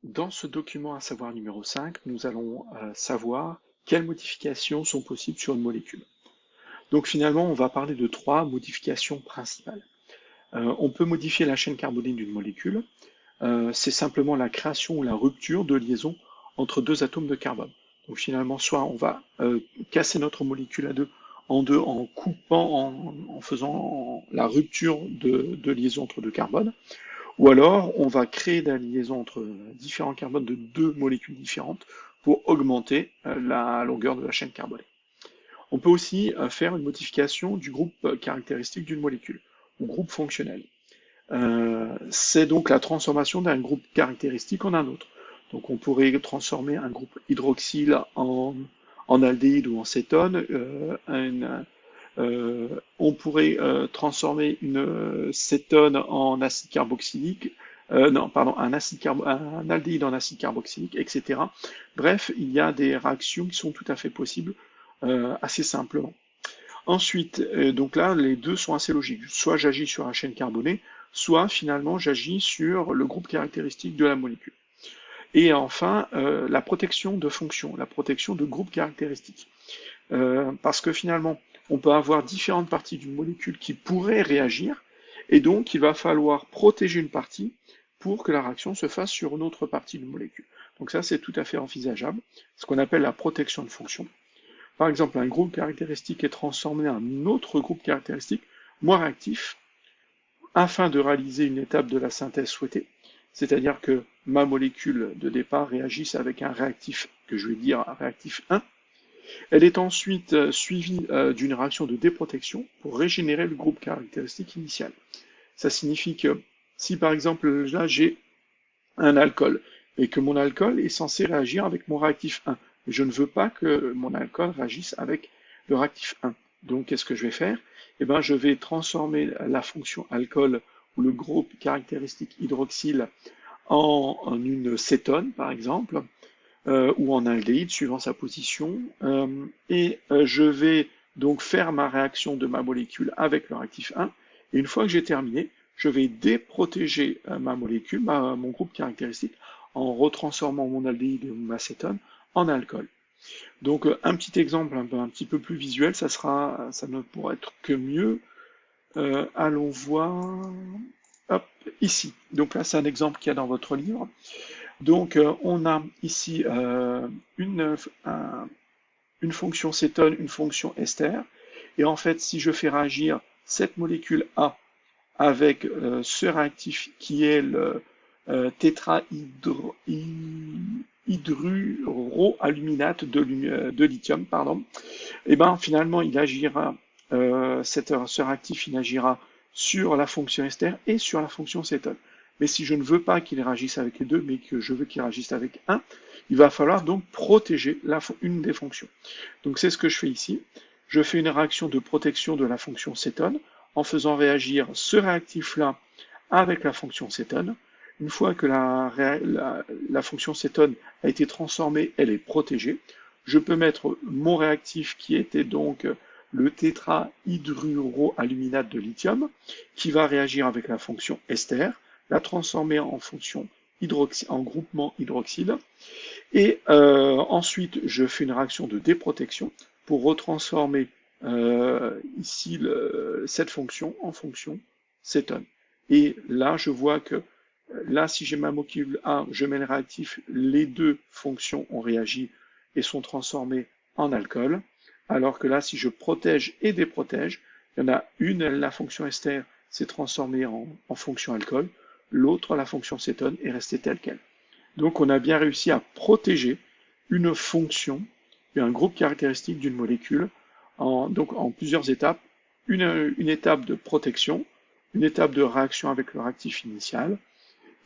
Dans ce document à savoir numéro 5, nous allons savoir quelles modifications sont possibles sur une molécule. Donc finalement, on va parler de trois modifications principales. On peut modifier la chaîne carbonée d'une molécule. C'est simplement la création ou la rupture de liaison entre deux atomes de carbone. Donc finalement, soit on va casser notre molécule à deux en coupant, en faisant la rupture de liaison entre deux carbones, ou alors, on va créer des liaisons entre différents carbones de deux molécules différentes pour augmenter la longueur de la chaîne carbonée. On peut aussi faire une modification du groupe caractéristique d'une molécule, ou groupe fonctionnel. C'est donc la transformation d'un groupe caractéristique en un autre. Donc on pourrait transformer un groupe hydroxyle en aldéhyde ou en cétone, on pourrait transformer une cétone en acide carboxylique, non, pardon, un aldéhyde en acide carboxylique, etc. Bref, il y a des réactions qui sont tout à fait possibles assez simplement. Ensuite, donc là, les deux sont assez logiques. Soit j'agis sur la chaîne carbonée, soit finalement j'agis sur le groupe caractéristique de la molécule. Et enfin, la protection de fonction, la protection de groupe caractéristique. Parce que finalement, on peut avoir différentes parties d'une molécule qui pourraient réagir, et donc il va falloir protéger une partie pour que la réaction se fasse sur une autre partie d'une molécule. Donc ça, c'est tout à fait envisageable, ce qu'on appelle la protection de fonction. Par exemple, un groupe caractéristique est transformé en un autre groupe caractéristique moins réactif afin de réaliser une étape de la synthèse souhaitée, c'est-à-dire que ma molécule de départ réagisse avec un réactif que je vais dire un réactif 1. Elle est ensuite suivie d'une réaction de déprotection pour régénérer le groupe caractéristique initial. Ça signifie que si par exemple là j'ai un alcool et que mon alcool est censé réagir avec mon réactif 1, mais je ne veux pas que mon alcool réagisse avec le réactif 1. Donc qu'est-ce que je vais faire? Eh bien, je vais transformer la fonction alcool ou le groupe caractéristique hydroxyle en une cétone, par exemple, ou en aldéhyde, suivant sa position, je vais donc faire ma réaction de ma molécule avec le réactif 1, et une fois que j'ai terminé, je vais déprotéger ma molécule, mon groupe caractéristique, en retransformant mon aldéhyde ou ma cétone en alcool. Donc un petit exemple un petit peu plus visuel, ça ne pourrait être que mieux. Allons voir, hop, ici. Donc là, c'est un exemple qu'il y a dans votre livre. Donc, on a ici une fonction cétone, une fonction ester. Et en fait, si je fais réagir cette molécule A avec ce réactif qui est le tétrahydroaluminate de lithium, pardon, et ben finalement, il agira, ce réactif, il agira sur la fonction ester et sur la fonction cétone. Mais si je ne veux pas qu'il réagisse avec les deux, mais que je veux qu'il réagisse avec un, il va falloir donc protéger une des fonctions. Donc c'est ce que je fais ici. Je fais une réaction de protection de la fonction cétone en faisant réagir ce réactif-là avec la fonction cétone. Une fois que la fonction cétone a été transformée, elle est protégée. Je peux mettre mon réactif qui était donc le tétrahydroaluminate de lithium, qui va réagir avec la fonction ester, la transformer en fonction en groupement hydroxyle. Et ensuite, je fais une réaction de déprotection pour retransformer ici cette fonction en fonction cétone. Et là, je vois que là, si j'ai ma molécule A, je mets le réactif, les deux fonctions ont réagi et sont transformées en alcool. Alors que là, si je protège et déprotège, il y en a une, la fonction ester s'est transformée en fonction alcool, l'autre, la fonction cétone, est restée telle qu'elle. Donc on a bien réussi à protéger une fonction et un groupe caractéristique d'une molécule donc en plusieurs étapes. Une étape de protection, une étape de réaction avec le réactif initial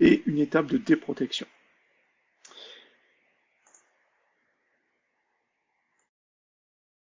et une étape de déprotection.